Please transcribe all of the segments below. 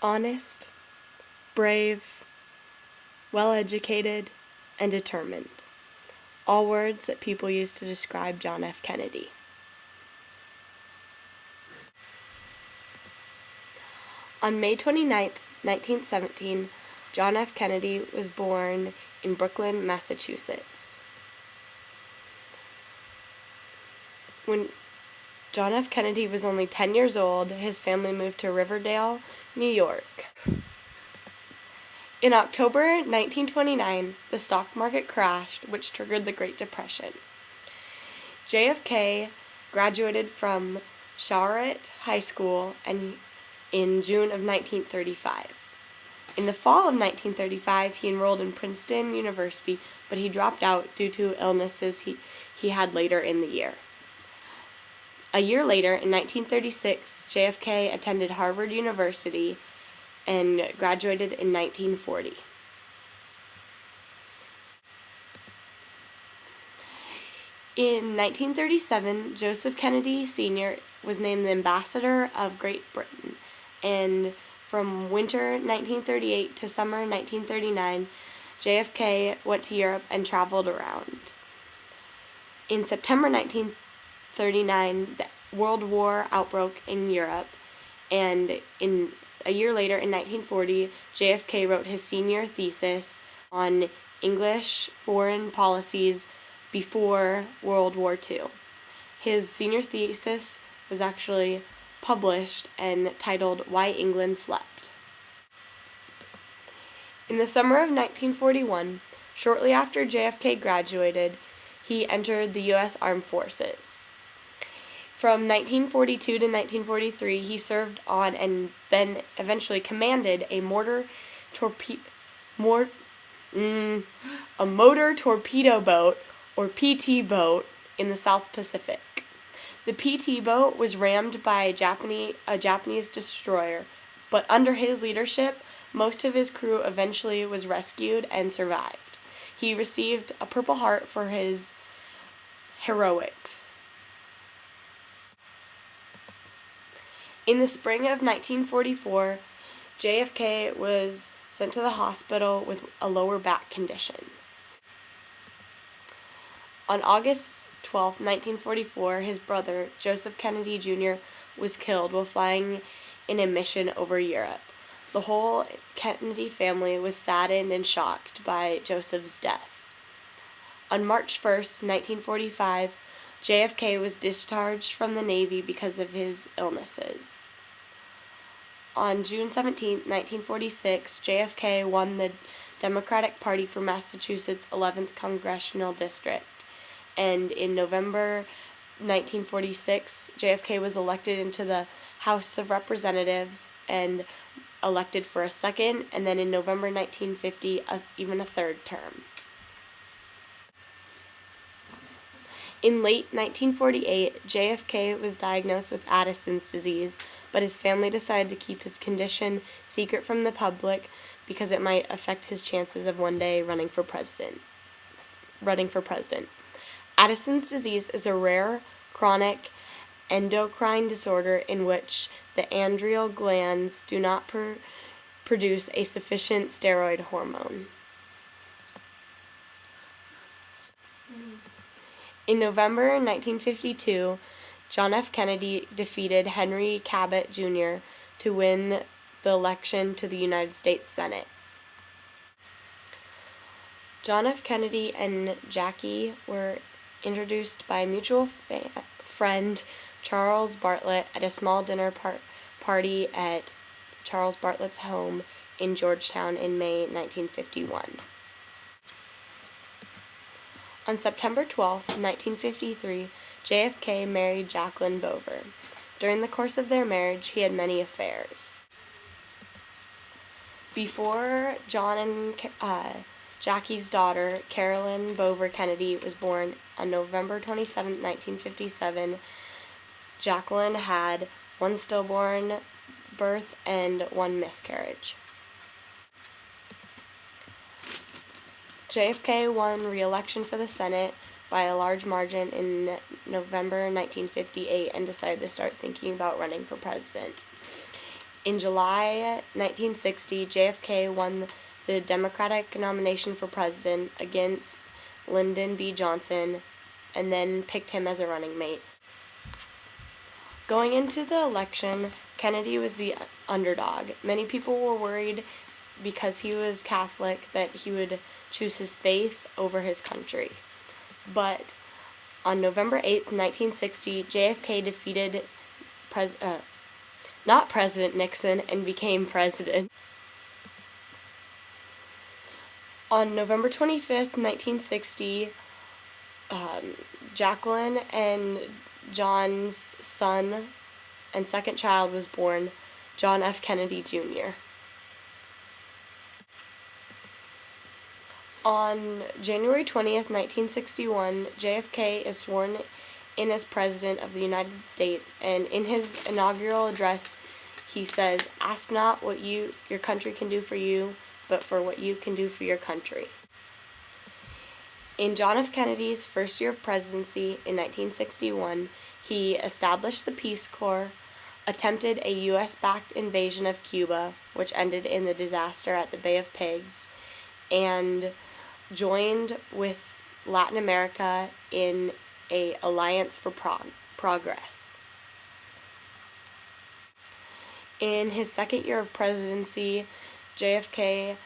honest, brave, well-educated, and determined. All words that people use to describe John F. Kennedy. On May 29, 1917, John F. Kennedy was born in Brookline, Massachusetts. When John F. Kennedy was only 10 years old, his family moved to Riverdale, New York. In October 1929, the stock market crashed, which triggered the Great Depression. JFK graduated from Charlotte High School in June of 1935. In the fall of 1935, he enrolled in Princeton University, but he dropped out due to illnesses he had later in the year. A year later, in 1936, JFK attended Harvard University and graduated in 1940. In 1937, Joseph Kennedy Sr. was named the Ambassador of Great Britain, and from winter 1938 to summer 1939, JFK went to Europe and traveled around. In September 1939, the World War outbroke in Europe, and a year later, in 1940, JFK wrote his senior thesis on English foreign policies before World War II. His senior thesis was actually published and titled Why England Slept. In the summer of 1941, shortly after JFK graduated, he entered the U.S. Armed Forces. From 1942 to 1943, he served on and then eventually commanded a motor torpedo boat, or PT boat, in the South Pacific. The PT boat was rammed by a Japanese destroyer, but under his leadership, most of his crew eventually was rescued and survived. He received a Purple Heart for his heroics. In the spring of 1944, JFK was sent to the hospital with a lower back condition. On August 12, 1944, his brother, Joseph Kennedy Jr., was killed while flying in a mission over Europe. The whole Kennedy family was saddened and shocked by Joseph's death. On March 1, 1945, JFK was discharged from the Navy because of his illnesses. On June 17, 1946, JFK won the Democratic Party for Massachusetts' 11th Congressional District, and in November 1946, JFK was elected into the House of Representatives and elected for a second, and then in November 1950, even a third term. In late 1948, JFK was diagnosed with Addison's disease, but his family decided to keep his condition secret from the public because it might affect his chances of one day running for president. Addison's disease is a rare, chronic endocrine disorder in which the adrenal glands do not produce a sufficient steroid hormone. In November 1952, John F. Kennedy defeated Henry Cabot Jr. to win the election to the United States Senate. John F. Kennedy and Jackie were introduced by a mutual friend, Charles Bartlett, at a small dinner party at Charles Bartlett's home in Georgetown in May 1951. On September 12, 1953, JFK married Jacqueline Bover. During the course of their marriage, he had many affairs. Before John and Jackie's daughter, Carolyn Bover Kennedy, was born on November 27, 1957, Jacqueline had one stillborn birth and one miscarriage. JFK won re-election for the Senate by a large margin in November 1958 and decided to start thinking about running for president. In July 1960, JFK won the Democratic nomination for president against Lyndon B. Johnson and then picked him as a running mate. Going into the election, Kennedy was the underdog. Many people were worried because he was Catholic that he would choose his faith over his country. But on November 8th, 1960, JFK defeated not President Nixon and became president. On November 25th, 1960, Jacqueline and John's son and second child was born, John F. Kennedy Jr. On January 20th, 1961, JFK is sworn in as President of the United States, and in his inaugural address, he says, "Ask not what your country can do for you, but for what you can do for your country." In John F. Kennedy's first year of presidency in 1961, he established the Peace Corps, attempted a U.S.-backed invasion of Cuba, which ended in the disaster at the Bay of Pigs, and joined with Latin America in a alliance for progress. In his second year of presidency, JFK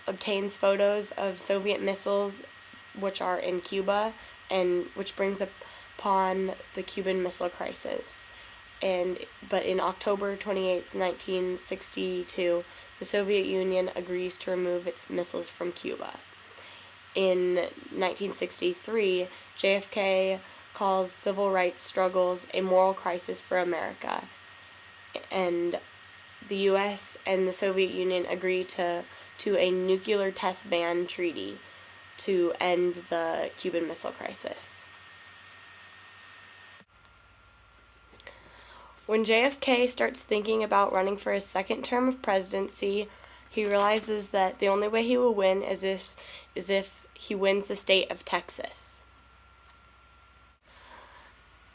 obtains photos of Soviet missiles which are in Cuba, and which brings upon the Cuban Missile Crisis. But in October 28, 1962, the Soviet Union agrees to remove its missiles from Cuba. In 1963, JFK calls civil rights struggles a moral crisis for America, and the U.S. and the Soviet Union agree to a nuclear test ban treaty to end the Cuban Missile Crisis. When JFK starts thinking about running for his second term of presidency, he realizes that the only way he will win is if he wins the state of Texas.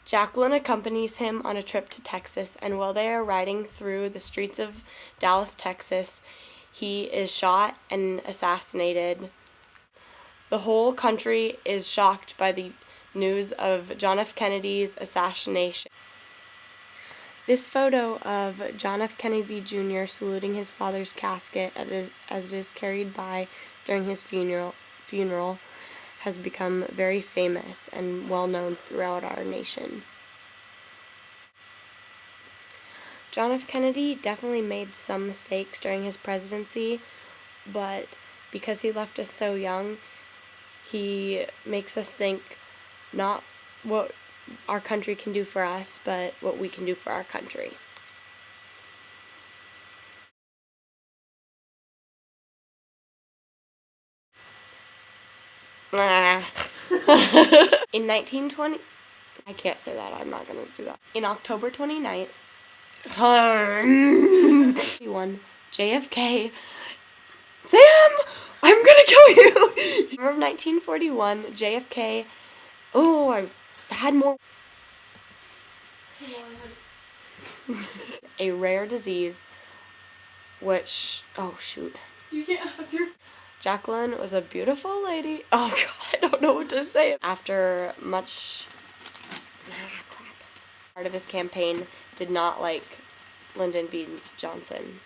Jacqueline accompanies him on a trip to Texas, and while they are riding through the streets of Dallas, Texas, he is shot and assassinated. The whole country is shocked by the news of John F. Kennedy's assassination. This photo of John F. Kennedy Jr. saluting his father's casket as it is carried by during his funeral has become very famous and well known throughout our nation. John F. Kennedy definitely made some mistakes during his presidency, but because he left us so young, he makes us think not what our country can do for us, but what we can do for our country. In 1920, I can't say that, I'm not going to do that. In October 29th, JFK, Sam, I'm gonna kill you! Of 1941, JFK, I've had more. A rare disease, which, you can't have your. Jacqueline was a beautiful lady. Oh God, I don't know what to say. After much part of his campaign did not like Lyndon B. Johnson.